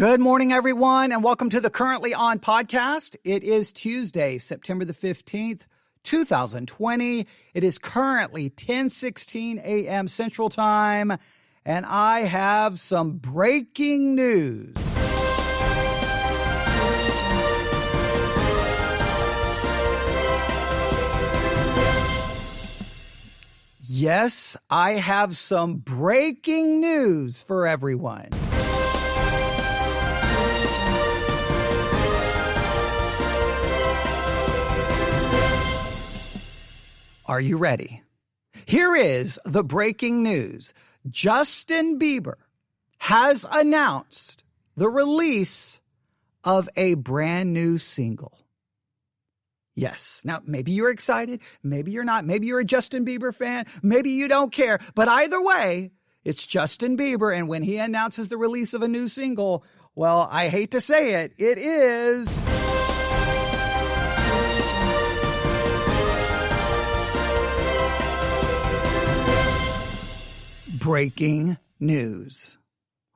Good morning, everyone, and welcome to the Currently On podcast. It is Tuesday, September the 15th, 2020. It is currently 10:16 a.m. Central Time, and I have some breaking news. Yes, I have some breaking news for everyone. Are you ready? Here is the breaking news. Justin Bieber has announced the release of a brand new single. Yes. Now, maybe you're excited. Maybe you're not. Maybe you're a Justin Bieber fan. Maybe you don't care. But either way, it's Justin Bieber. And when he announces the release of a new single, well, I hate to say it, it is breaking news.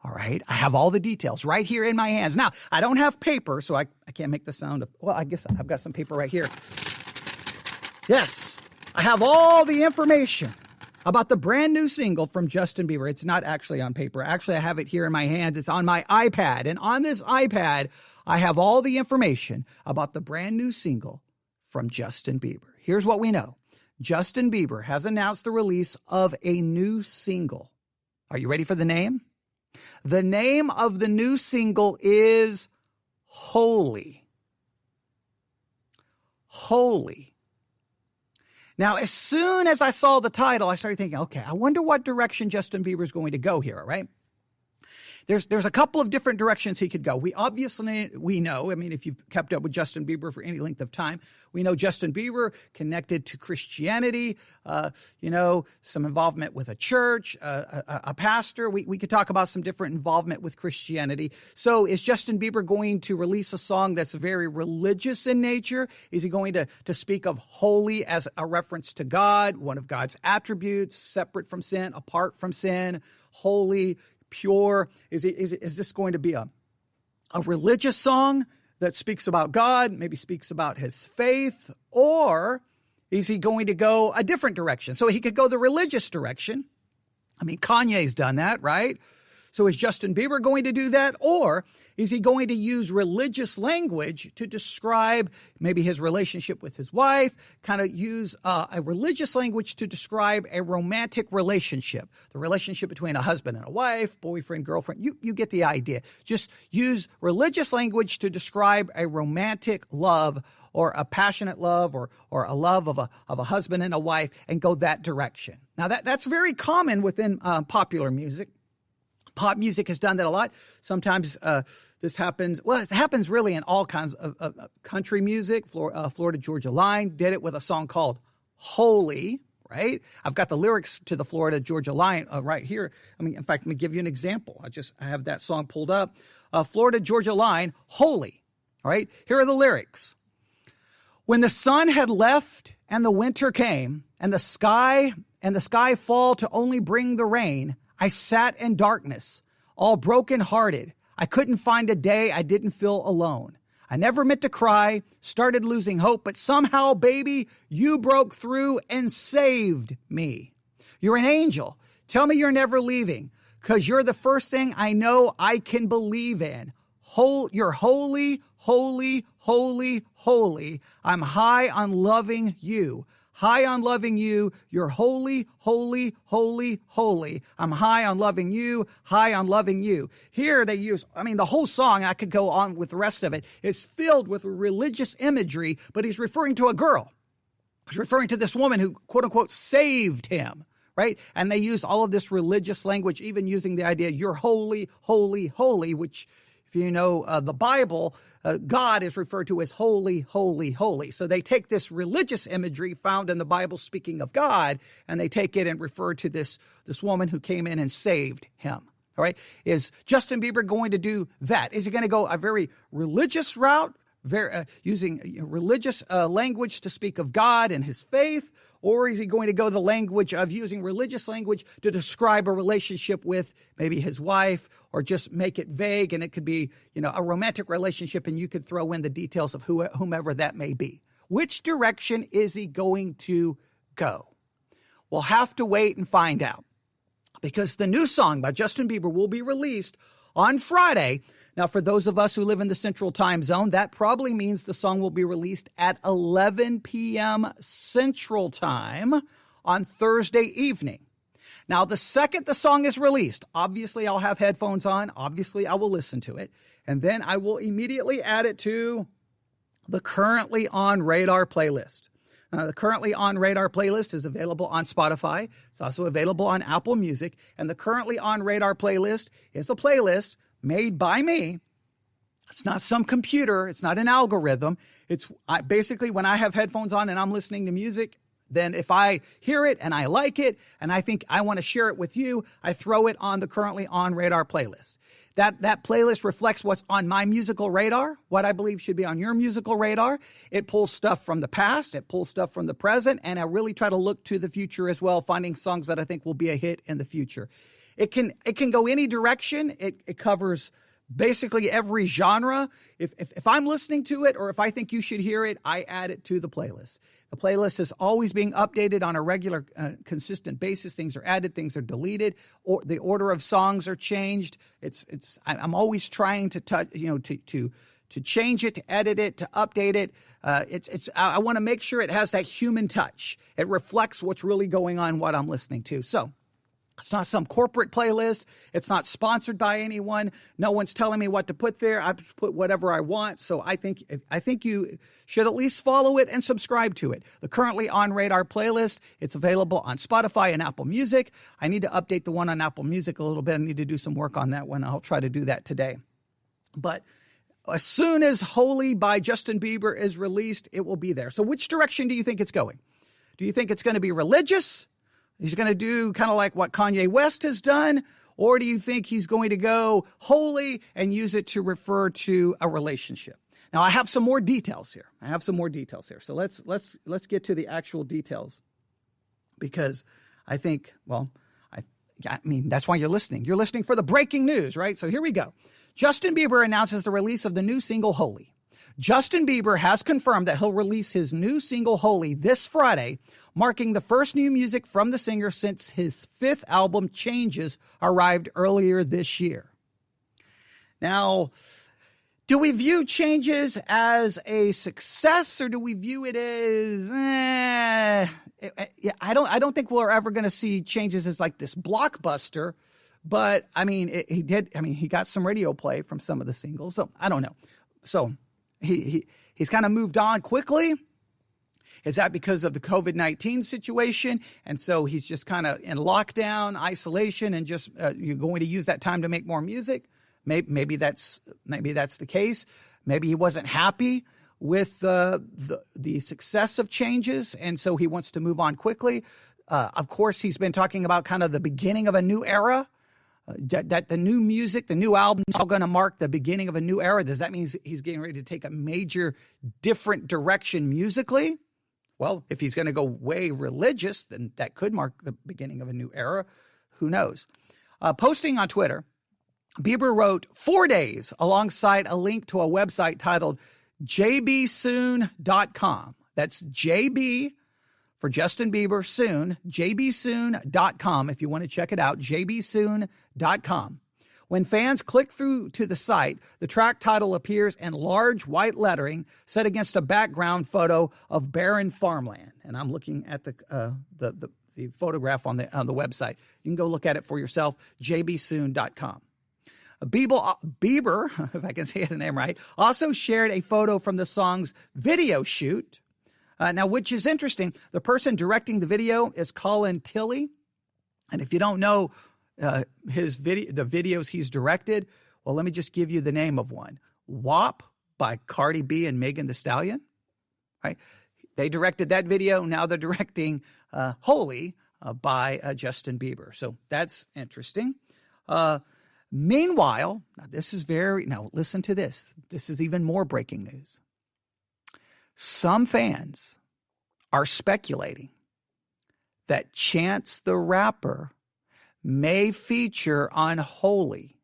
All right. I have all the details right here in my hands. Now, I don't have paper, so I can't make the sound of, well, I guess I've got some paper right here. Yes, I have all the information about the brand new single from Justin Bieber. It's not actually on paper. Actually, I have it here in my hands. It's on my iPad. And on this iPad, I have all the information about the brand new single from Justin Bieber. Here's what we know. Justin Bieber has announced the release of a new single. Are you ready for the name? The name of the new single is Holy. Holy. Now, as soon as I saw the title, I started thinking, okay, I wonder what direction Justin Bieber is going to go here, right? There's a couple of different directions he could go. We know, I mean, if you've kept up with Justin Bieber for any length of time, we know Justin Bieber connected to Christianity, some involvement with a church, a pastor. We could talk about some different involvement with Christianity. So is Justin Bieber going to release a song that's very religious in nature? Is he going to speak of holy as a reference to God, one of God's attributes, separate from sin, apart from sin, holy, pure? Is this going to be a religious song that speaks about God, maybe speaks about his faith, or is he going to go a different direction? So he could go the religious direction. I mean, Kanye's done that, right? So is Justin Bieber going to do that? Or is he going to use religious language to describe maybe his relationship with his wife, kind of use a religious language to describe a romantic relationship, the relationship between a husband and a wife, boyfriend, girlfriend? You get the idea. Just use religious language to describe a romantic love or a passionate love or a love of a husband and a wife and go that direction. Now, that's very common within popular music. Pop music has done that a lot. Sometimes this happens. Well, it happens really in all kinds of country music. Florida Georgia Line did it with a song called Holy, right? I've got the lyrics to the Florida Georgia Line right here. I mean, in fact, let me give you an example. I have that song pulled up. Florida Georgia Line, Holy. All right, here are the lyrics. When the sun had left and the winter came and the sky fall to only bring the rain, I sat in darkness, all broken-hearted. I couldn't find a day I didn't feel alone. I never meant to cry, started losing hope, but somehow, baby, you broke through and saved me. You're an angel. Tell me you're never leaving, 'cause you're the first thing I know I can believe in. You're holy, holy, holy, holy. I'm high on loving you. High on loving you. You're holy, holy, holy, holy. I'm high on loving you. High on loving you. Here they use, the whole song, I could go on with the rest of it, is filled with religious imagery, but he's referring to a girl. He's referring to this woman who, quote unquote, saved him, right? And they use all of this religious language, even using the idea, you're holy, holy, holy, which, if you know the Bible, God is referred to as holy, holy, holy. So they take this religious imagery found in the Bible speaking of God, and they take it and refer to this woman who came in and saved him. All right. Is Justin Bieber going to do that? Is he going to go a very religious route, using religious language to speak of God and his faith? Or is he going to go the language of using religious language to describe a relationship with maybe his wife, or just make it vague, and it could be, a romantic relationship, and you could throw in the details of whomever that may be? Which direction is he going to go? We'll have to wait and find out, because the new song by Justin Bieber will be released on Friday. Now, for those of us who live in the Central Time Zone, that probably means the song will be released at 11 p.m. Central Time on Thursday evening. Now, the second the song is released, obviously I'll have headphones on. Obviously, I will listen to it. And then I will immediately add it to the Currently On Radar playlist. The Currently On Radar playlist is available on Spotify. It's also available on Apple Music. And the Currently On Radar playlist is a playlist made by me. It's not some computer. It's not an algorithm. It's basically when I have headphones on and I'm listening to music, then if I hear it and I like it and I think I want to share it with you, I throw it on the Currently On Radar playlist. That playlist reflects what's on my musical radar, what I believe should be on your musical radar. It pulls stuff from the past, it pulls stuff from the present, and I really try to look to the future as well, finding songs that I think will be a hit in the future. It can go any direction. It covers basically every genre. If I'm listening to it, or if I think you should hear it, I add it to the playlist. The playlist is always being updated on a regular, consistent basis. Things are added, things are deleted, or the order of songs are changed. I'm always trying to touch, to change it, to edit it, to update it. I want to make sure it has that human touch. It reflects what's really going on, what I'm listening to. So it's not some corporate playlist. It's not sponsored by anyone. No one's telling me what to put there. I put whatever I want. So I think you should at least follow it and subscribe to it. The Currently On Radar playlist, it's available on Spotify and Apple Music. I need to update the one on Apple Music a little bit. I need to do some work on that one. I'll try to do that today. But as soon as Holy by Justin Bieber is released, it will be there. So which direction do you think it's going? Do you think it's going to be religious? He's going to do kind of like what Kanye West has done? Or do you think he's going to go holy and use it to refer to a relationship? Now, I have some more details here. So let's get to the actual details, because I think, I mean, that's why you're listening. You're listening for the breaking news, right? So here we go. Justin Bieber announces the release of the new single, Holy. Justin Bieber has confirmed that he'll release his new single, Holy, this Friday, marking the first new music from the singer since his fifth album, Changes, arrived earlier this year. Now, do we view Changes as a success, or do we view it as, I don't think we're ever going to see Changes as like this blockbuster, but I mean, he got some radio play from some of the singles, so I don't know. So he's kind of moved on quickly. Is that because of the COVID-19 situation? And so he's just kind of in lockdown, isolation, and just you're going to use that time to make more music? Maybe that's the case. Maybe he wasn't happy with the success of Changes, and so he wants to move on quickly. Of course, he's been talking about kind of the beginning of a new era. That the new music, the new album is all going to mark the beginning of a new era. Does that mean he's getting ready to take a major different direction musically? Well, if he's going to go way religious, then that could mark the beginning of a new era. Who knows? Posting on Twitter, Bieber wrote 4 days alongside a link to a website titled jbsoon.com. That's JB for Justin Bieber, soon, jbsoon.com. If you want to check it out, jbsoon.com. When fans click through to the site, the track title appears in large white lettering set against a background photo of barren farmland. And I'm looking at the photograph on the website. You can go look at it for yourself, jbsoon.com. Bieber, if I can say his name right, also shared a photo from the song's video shoot. Now, which is interesting, the person directing the video is Colin Tilley. And if you don't know the videos he's directed, well, let me just give you the name of one. WAP by Cardi B and Megan Thee Stallion. Right? They directed that video. Now they're directing Holy by Justin Bieber. So that's interesting. Meanwhile, listen to this. This is even more breaking news. Some fans are speculating that Chance the Rapper may feature on Holy.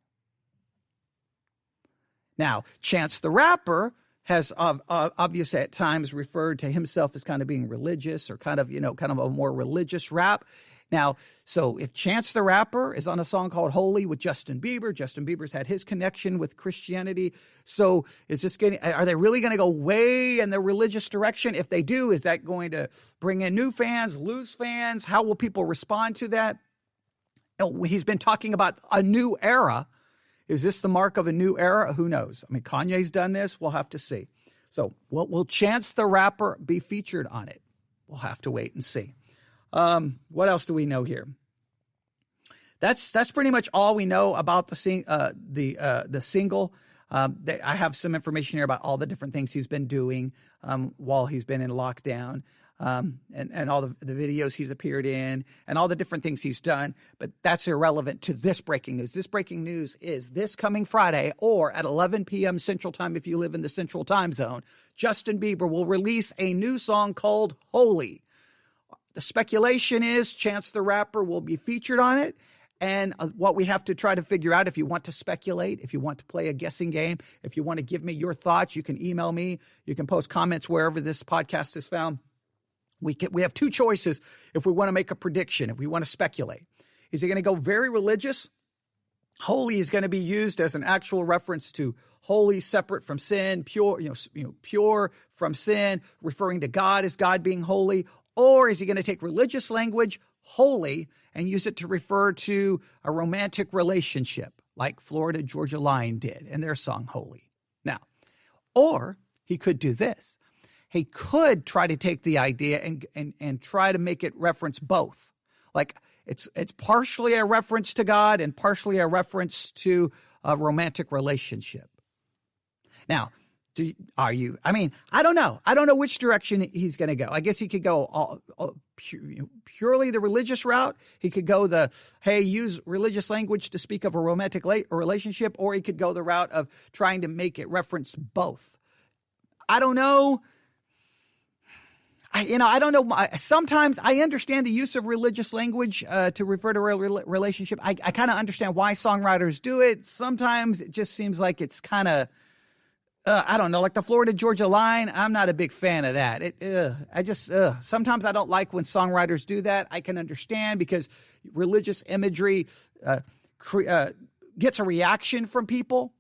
Now, Chance the Rapper has obviously at times referred to himself as kind of being religious or kind of a more religious rap. Now, so if Chance the Rapper is on a song called Holy with Justin Bieber's had his connection with Christianity. So are they really going to go way in the religious direction? If they do, is that going to bring in new fans, lose fans? How will people respond to that? He's been talking about a new era. Is this the mark of a new era? Who knows? I mean, Kanye's done this. We'll have to see. So will Chance the Rapper be featured on it? We'll have to wait and see. What else do we know here? That's pretty much all we know about the single. I have some information here about all the different things he's been doing while he's been in lockdown, and all the videos he's appeared in and all the different things he's done. But that's irrelevant to this breaking news. This breaking news is this coming Friday, or at 11 p.m. Central Time if you live in the Central Time Zone, Justin Bieber will release a new song called Holy. The speculation is Chance the Rapper will be featured on it. And what we have to try to figure out, if you want to speculate, if you want to play a guessing game, if you want to give me your thoughts, you can email me. You can post comments wherever this podcast is found. We have two choices if we want to make a prediction, if we want to speculate. Is he going to go very religious? Holy is going to be used as an actual reference to holy, separate from sin, pure, pure from sin, referring to God as God being holy. Or is he going to take religious language, holy, and use it to refer to a romantic relationship like Florida Georgia Line did in their song Holy? Now, or he could do this. He could try to take the idea and try to make it reference both. Like it's partially a reference to God and partially a reference to a romantic relationship. Now, I don't know. I don't know which direction he's going to go. I guess he could go purely the religious route. He could go use religious language to speak of a romantic relationship, or he could go the route of trying to make it reference both. I don't know. I don't know. Sometimes I understand the use of religious language to refer to a relationship. I kind of understand why songwriters do it. Sometimes it just seems like it's kind of, I don't know, like the Florida Georgia Line. I'm not a big fan of that. Sometimes I don't like when songwriters do that. I can understand because religious imagery gets a reaction from people.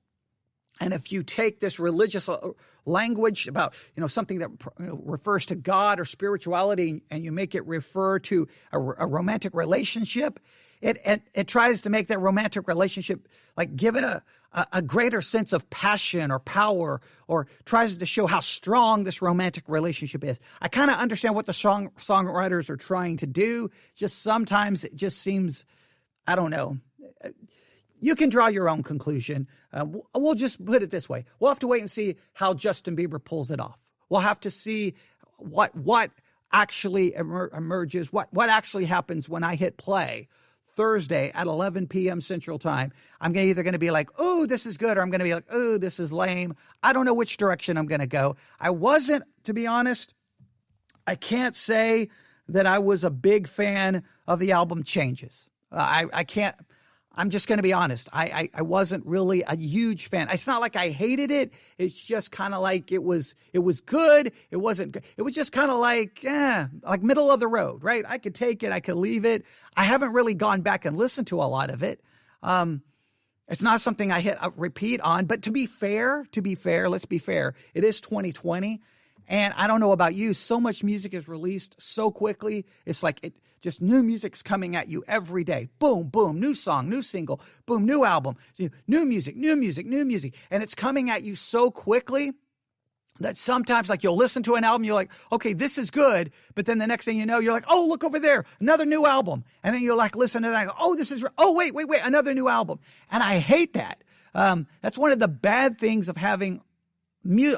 And if you take this religious language about, something that refers to God or spirituality, and you make it refer to a romantic relationship, it tries to make that romantic relationship, like, give it a greater sense of passion or power, or tries to show how strong this romantic relationship is. I kind of understand what the songwriters are trying to do. Just sometimes it just seems, I don't know. You can draw your own conclusion. We'll just put it this way. We'll have to wait and see how Justin Bieber pulls it off. We'll have to see what actually emerges, what actually happens when I hit play Thursday at 11 p.m. Central Time. I'm either going to be like, oh, this is good, or I'm going to be like, oh, this is lame. I don't know which direction I'm going to go. I wasn't, to be honest, I can't say that I was a big fan of the album Changes. I can't. I'm just going to be honest. I wasn't really a huge fan. It's not like I hated it. It's just kind of like it was good. It wasn't good. It was just kind of like middle of the road, right? I could take it. I could leave it. I haven't really gone back and listened to a lot of it. It's not something I hit a repeat on, but to be fair, let's be fair. It is 2020. And I don't know about you. So much music is released so quickly. It's like just new music's coming at you every day. Boom, boom, new song, new single, boom, new album, new music. And it's coming at you so quickly that sometimes, like, you'll listen to an album, you're like, okay, this is good. But then the next thing you know, you're like, oh, look over there, another new album. And then you're like, listen to that. Oh, wait, another new album. And I hate that. That's one of the bad things of having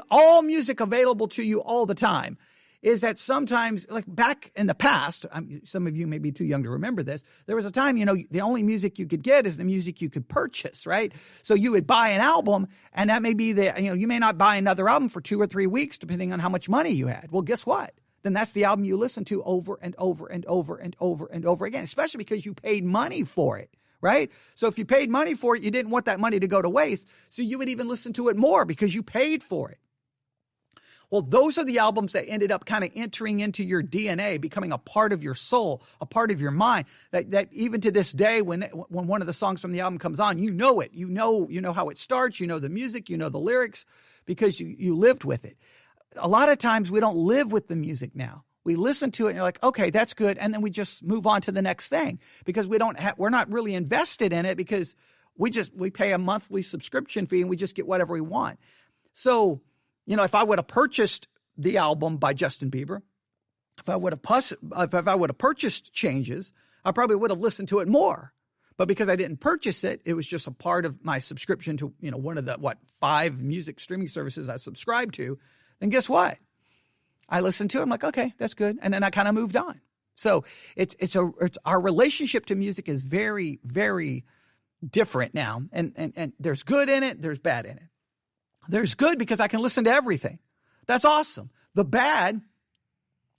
all music available to you all the time, is that sometimes, like back in the past, some of you may be too young to remember this, there was a time, the only music you could get is the music you could purchase, right? So you would buy an album, and that may be you may not buy another album for 2 or 3 weeks, depending on how much money you had. Well, guess what? Then that's the album you listen to over and over and over and over and over again, especially because you paid money for it, right? So if you paid money for it, you didn't want that money to go to waste. So you would even listen to it more because you paid for it. Well, those are the albums that ended up kind of entering into your DNA, becoming a part of your soul, a part of your mind, that even to this day, when one of the songs from the album comes on, you know it. You know how it starts. You know the music. You know the lyrics because you lived with it. A lot of times we don't live with the music now. We listen to it and you're like, okay, that's good. And then we just move on to the next thing because we're not really invested in it because we pay a monthly subscription fee and we just get whatever we want. So, if I would have purchased the album by Justin Bieber, if I would have purchased Changes, I probably would have listened to it more. But because I didn't purchase it, it was just a part of my subscription to, one of the 5 music streaming services I subscribe to. Then guess what? I listened to it. I'm like, okay, that's good. And then I kind of moved on. So it's our relationship to music is very, very different now. And there's good in it. There's bad in it. There's good because I can listen to everything. That's awesome. The bad,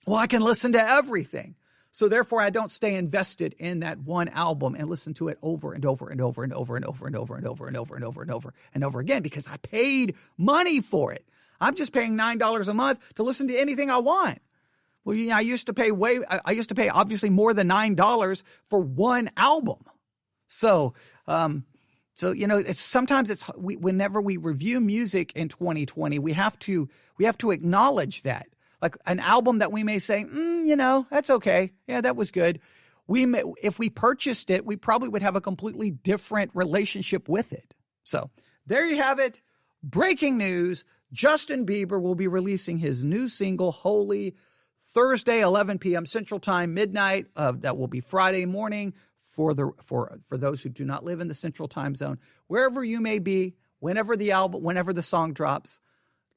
well, I can listen to everything. So therefore, I don't stay invested in that one album and listen to it over and over and over and over and over and over and over and over and over and over and over again because I paid money for it. I'm just paying $9 a month to listen to anything I want. Well, I used to pay obviously more than $9 for one album. So, whenever we review music in 2020, we have to acknowledge that. Like an album that we may say, that's okay. Yeah, that was good. If we purchased it, we probably would have a completely different relationship with it. So there you have it. Breaking news. Justin Bieber will be releasing his new single, Holy, Thursday, 11 p.m. Central Time, midnight. That will be Friday morning for those who do not live in the Central Time Zone. Wherever you may be, whenever the song drops,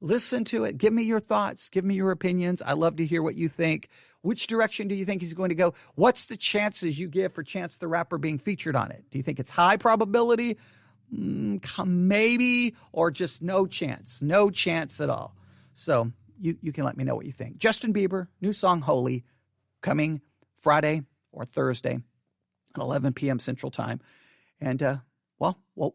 listen to it. Give me your thoughts. Give me your opinions. I love to hear what you think. Which direction do you think he's going to go? What's the chances you give for Chance the Rapper being featured on it? Do you think it's high probability? Maybe, or just no chance at all. So you can let me know what you think. Justin Bieber, new song, Holy, coming Friday or Thursday at 11 p.m. Central Time. And,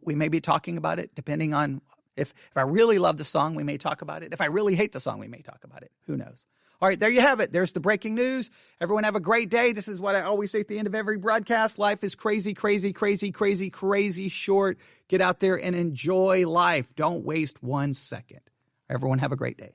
we may be talking about it depending on if I really love the song, we may talk about it. If I really hate the song, we may talk about it. Who knows? All right, there you have it. There's the breaking news. Everyone have a great day. This is what I always say at the end of every broadcast. Life is crazy, crazy, crazy, crazy, crazy short. Get out there and enjoy life. Don't waste 1 second. Everyone have a great day.